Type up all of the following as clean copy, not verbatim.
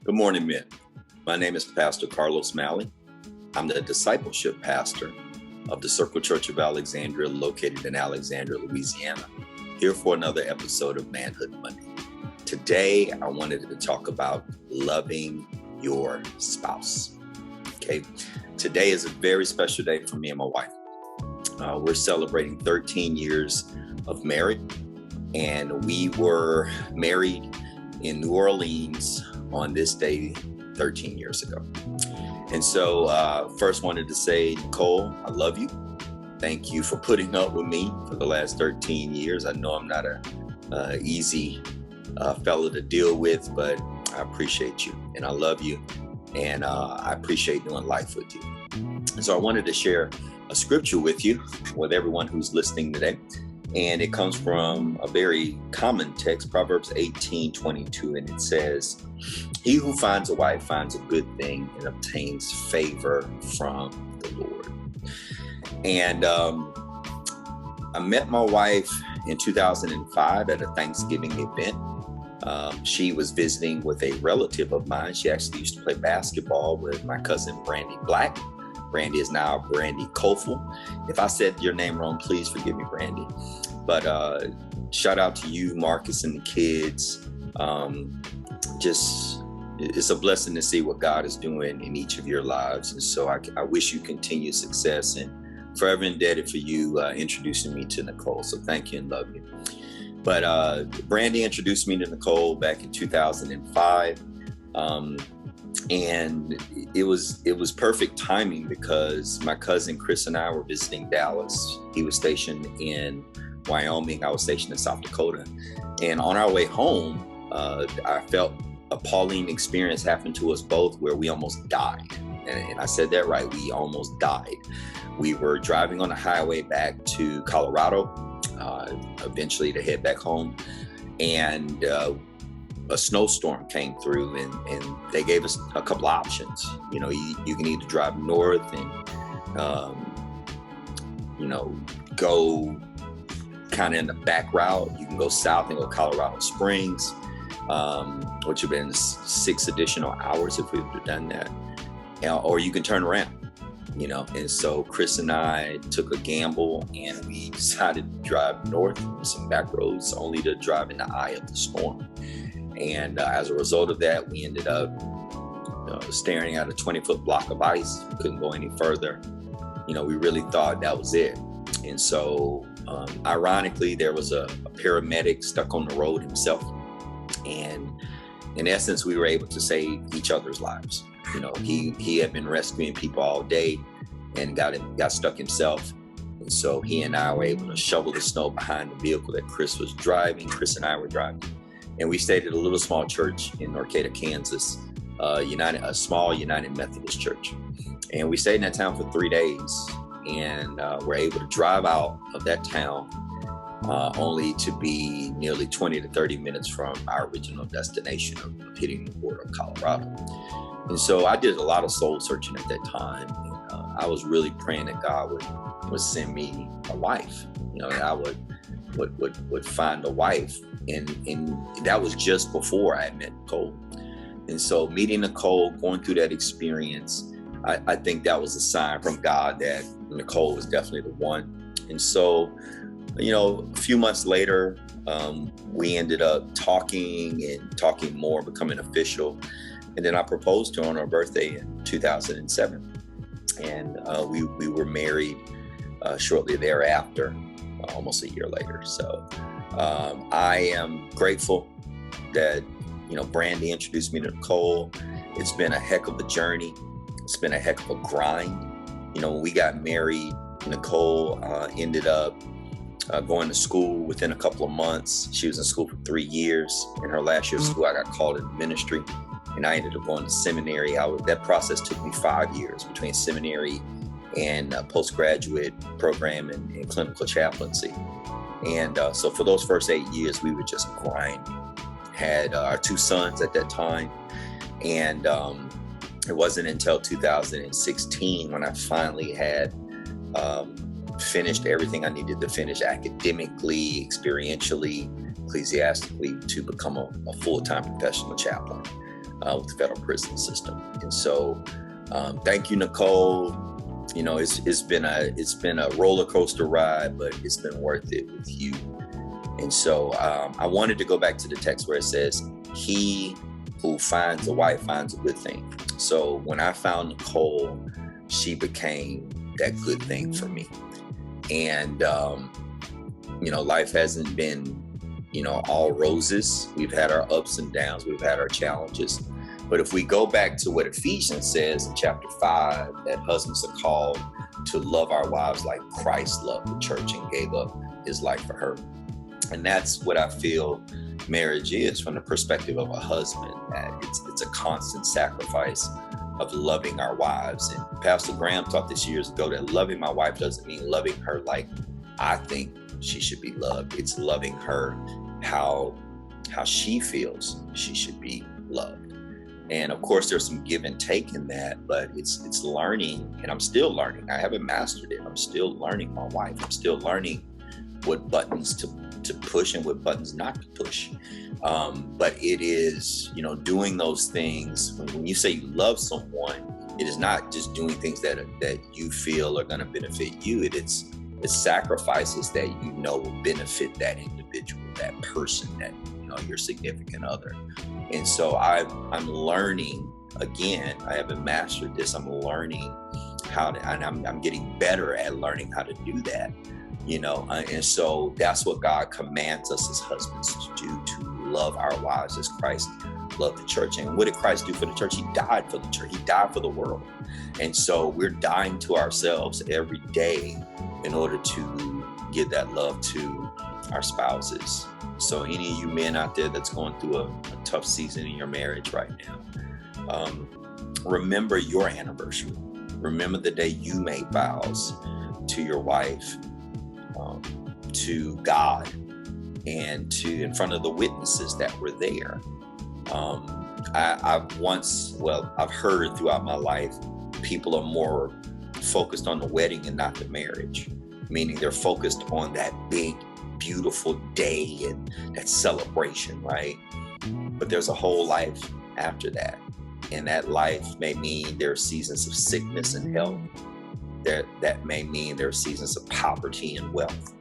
Good morning, men. My name is Pastor Carlos Malley. I'm the discipleship pastor of the Circle Church of Alexandria, located in Alexandria, Louisiana, here for another episode of Manhood Monday. Today, I wanted to talk about loving your spouse. Okay, today is a very special day for me and my wife. We're celebrating 13 years of marriage, and we were married in New Orleans on this day 13 years ago. And so first wanted to say, Nicole, I love you. Thank you for putting up with me for the last 13 years. I know I'm not a easy fellow to deal with, but I appreciate you and I love you. And I appreciate doing life with you. And so I wanted to share a scripture with you, with everyone who's listening today. And it comes from a very common text, Proverbs 18:22, and it says, "He who finds a wife finds a good thing and obtains favor from the Lord." And I met my wife in 2005 at a Thanksgiving event. She was visiting with a relative of mine. She actually used to play basketball with my cousin, Brandy Black. Brandy is now Brandy Kofel. If I said your name wrong, please forgive me, Brandy. But shout out to you, Marcus, and the kids. It's a blessing to see what God is doing in each of your lives. And so I wish you continued success, and forever indebted for you introducing me to Nicole. So thank you and love you. But Brandy introduced me to Nicole back in 2005. And it was perfect timing because my cousin Chris and I were visiting Dallas. He was stationed in Wyoming. I was stationed in South Dakota. And on our way home, I felt appalling experience happened to us both where we almost died. And I said that right, we almost died. We were driving on the highway back to Colorado, eventually to head back home. And a snowstorm came through and they gave us a couple options. You know, you can either drive north and, go kind of in the back route. You can go south and go Colorado Springs, which would have been 6 additional hours if we would have done that. Or you can turn around, And so Chris and I took a gamble and we decided to drive north on some back roads only to drive in the eye of the storm. And as a result of that, we ended up staring at a 20-foot block of ice. We couldn't go any further. We really thought that was it. And so, ironically, there was a paramedic stuck on the road himself. And in essence, we were able to save each other's lives. He had been rescuing people all day and got stuck himself. And so he and I were able to shovel the snow behind the vehicle that Chris was driving. Chris and I were driving. And we stayed at a little small church in Norcata, Kansas, a small United Methodist church. And we stayed in that town for 3 days and were able to drive out of that town only to be nearly 20 to 30 minutes from our original destination of hitting the border of Colorado. And so I did a lot of soul searching at that time. And, I was really praying that God would send me a wife, and I would find a wife. And that was just before I had met Nicole. And so meeting Nicole, going through that experience, I think that was a sign from God that Nicole was definitely the one. And so, a few months later, we ended up talking more, becoming official. And then I proposed to her on her birthday in 2007. And we were married shortly thereafter, almost a year later. So I am grateful that, Brandy introduced me to Nicole. It's been a heck of a journey. It's been a heck of a grind. When we got married, Nicole ended up going to school within a couple of months. She was in school for 3 years. In her last year of school, I got called into ministry and I ended up going to seminary. That process took me 5 years between seminary and a postgraduate program in clinical chaplaincy. And so for those first 8 years, we were just grinding. Had our 2 sons at that time. And it wasn't until 2016 when I finally had finished everything I needed to finish academically, experientially, ecclesiastically, to become a full-time professional chaplain. with the federal prison system. And so thank you, Nicole. It's been a roller coaster ride, but it's been worth it with you. And so I wanted to go back to the text where it says, he who finds a wife finds a good thing. So when I found Nicole, she became that good thing for me. And, life hasn't been, all roses. We've had our ups and downs. We've had our challenges. But if we go back to what Ephesians says in chapter 5, that husbands are called to love our wives like Christ loved the church and gave up his life for her. And that's what I feel marriage is from the perspective of a husband, that it's a constant sacrifice of loving our wives. And Pastor Graham taught this years ago that loving my wife doesn't mean loving her like I think she should be loved. It's loving her how she feels she should be loved. And of course, there's some give and take in that, but it's learning, and I'm still learning. I haven't mastered it. I'm still learning my wife. I'm still learning what buttons to push and what buttons not to push. But it is, doing those things. When you say you love someone, it is not just doing things that you feel are going to benefit you. It's sacrifices that will benefit that individual, that person, that your significant other. And so I'm learning, again, I haven't mastered this. I'm learning how to, and I'm getting better at learning how to do that, and so that's what God commands us as husbands to do, to love our wives as Christ loved the church. And what did Christ do for the church? He died for the church. He died for the world. And so we're dying to ourselves every day in order to give that love to our spouses. So any of you men out there that's going through a tough season in your marriage right now, remember your anniversary. Remember the day you made vows to your wife, to God, and in front of the witnesses that were there. I've heard throughout my life, people are more focused on the wedding and not the marriage, meaning they're focused on that big, beautiful day and that celebration, right? But there's a whole life after that. And that life may mean there are seasons of sickness and health. That may mean there are seasons of poverty and wealth.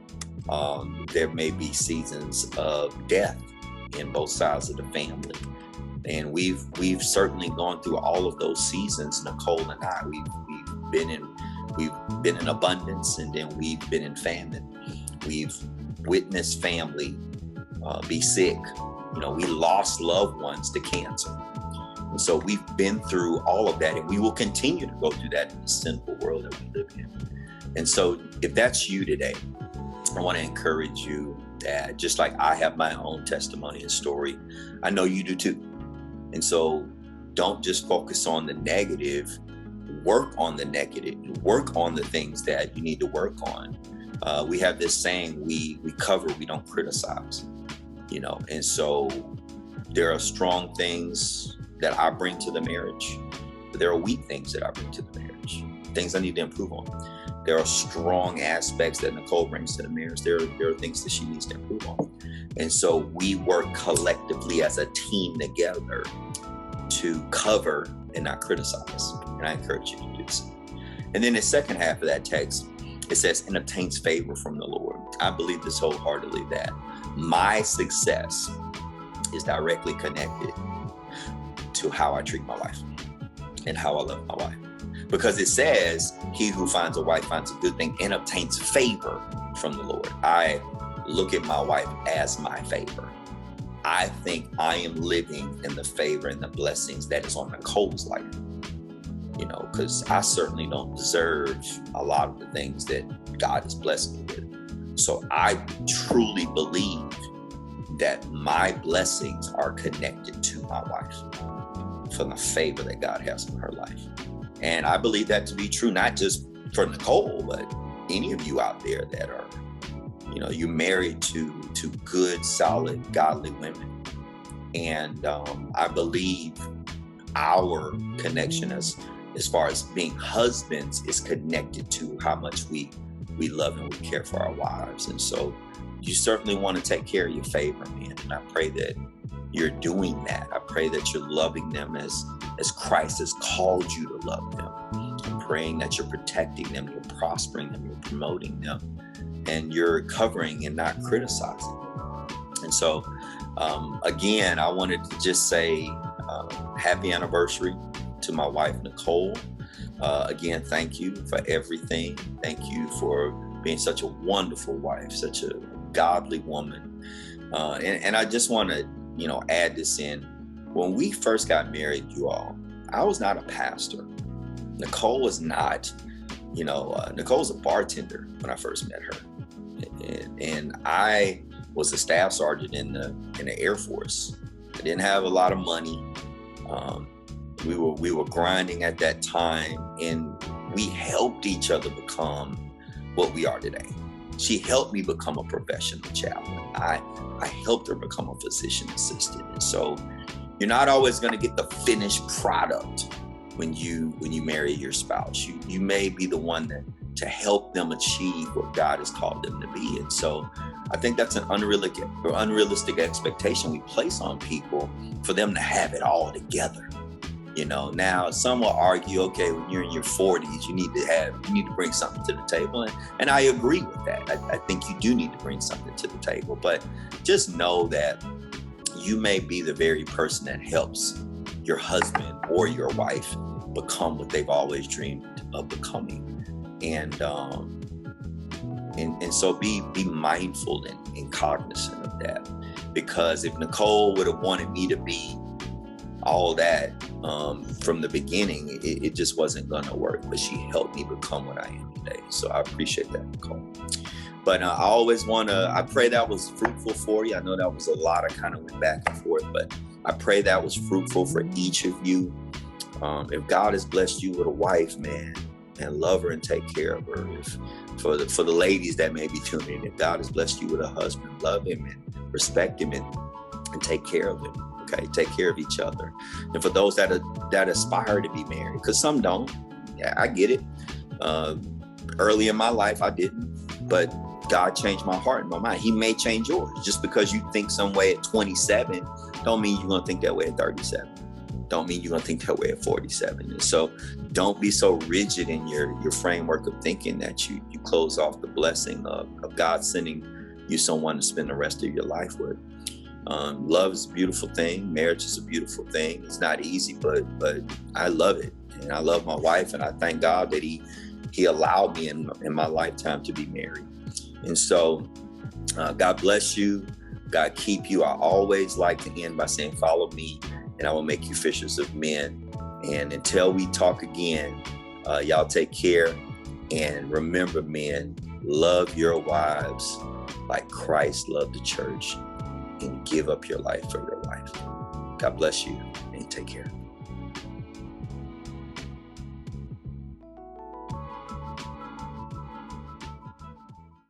There may be seasons of death in both sides of the family. And we've certainly gone through all of those seasons, Nicole and I. We've been in abundance, and then we've been in famine. We've witnessed family be sick. We lost loved ones to cancer. And so we've been through all of that, and we will continue to go through that in the sinful world that we live in. And so if that's you today, I want to encourage you that just like I have my own testimony and story, I know you do too. And so don't just focus on the negative, work on the negative, work on the things that you need to work on. We have this saying, we cover, we don't criticize, and so there are strong things that I bring to the marriage, but there are weak things that I bring to the marriage, things I need to improve on. There are strong aspects that Nicole brings to the marriage. There are things that she needs to improve on. And so we work collectively as a team together to cover and not criticize. And I encourage you to do so. And then the second half of that text, it says, and obtains favor from the Lord. I believe this wholeheartedly, that my success is directly connected to how I treat my wife and how I love my wife. Because it says, he who finds a wife finds a good thing and obtains favor from the Lord. I look at my wife as my favor. I think I am living in the favor and the blessings that is on Nicole's life. Because I certainly don't deserve a lot of the things that God has blessed me with. So I truly believe that my blessings are connected to my wife from the favor that God has in her life. And I believe that to be true, not just for Nicole, but any of you out there that are, you're married to good, solid, godly women. And I believe our connection as far as being husbands is connected to how much we love and we care for our wives. And so you certainly want to take care of your favorite man. And I pray that you're doing that. I pray that you're loving them as Christ has called you to love them. I'm praying that you're protecting them, you're prospering them, you're promoting them, and you're covering and not criticizing. And so, again, I wanted to just say happy anniversary to my wife, Nicole. Again, thank you for everything. Thank you for being such a wonderful wife, such a godly woman. And I just want to, add this in. When we first got married, you all, I was not a pastor. Nicole was not, Nicole's a bartender when I first met her. And I was a staff sergeant in the Air Force. I didn't have a lot of money. We were grinding at that time, and we helped each other become what we are today. She helped me become a professional chaplain. I helped her become a physician assistant. And so you're not always going to get the finished product when you marry your spouse. You may be the one to help them achieve what God has called them to be. And so I think that's an unrealistic expectation we place on people for them to have it all together. Now some will argue, okay, when you're in your 40s, you need to bring something to the table. And I agree with that. I think you do need to bring something to the table, but just know that you may be the very person that helps your husband or your wife become what they've always dreamed of becoming. And so be mindful and cognizant of that, because if Nicole would have wanted me to be all that from the beginning, it just wasn't going to work. But she helped me become what I am today. So I appreciate that, Nicole. But I always I pray that was fruitful for you. I know that was a lot. I kind of went back and forth, but I pray that was fruitful for each of you. If God has blessed you with a wife, man, and love her and take care of her. For the ladies that may be tuning in, if God has blessed you with a husband, love him and respect him and take care of him. Okay, take care of each other. And for those that aspire to be married, because some don't, yeah, I get it. Early in my life, I didn't, but God changed my heart and my mind. He may change yours. Just because you think some way at 27, don't mean you're gonna think that way at 37. Don't mean you're gonna think that way at 47. And so don't be so rigid in your framework of thinking that you close off the blessing of God sending you someone to spend the rest of your life with. Love is a beautiful thing. Marriage is a beautiful thing. It's not easy, but I love it. And I love my wife, and I thank God that he allowed me in my lifetime to be married. And so God bless you. God keep you. I always like to end by saying, follow me and I will make you fishers of men. And until we talk again, y'all take care. And remember, men, love your wives like Christ loved the church, and give up your life for your wife. God bless you and take care.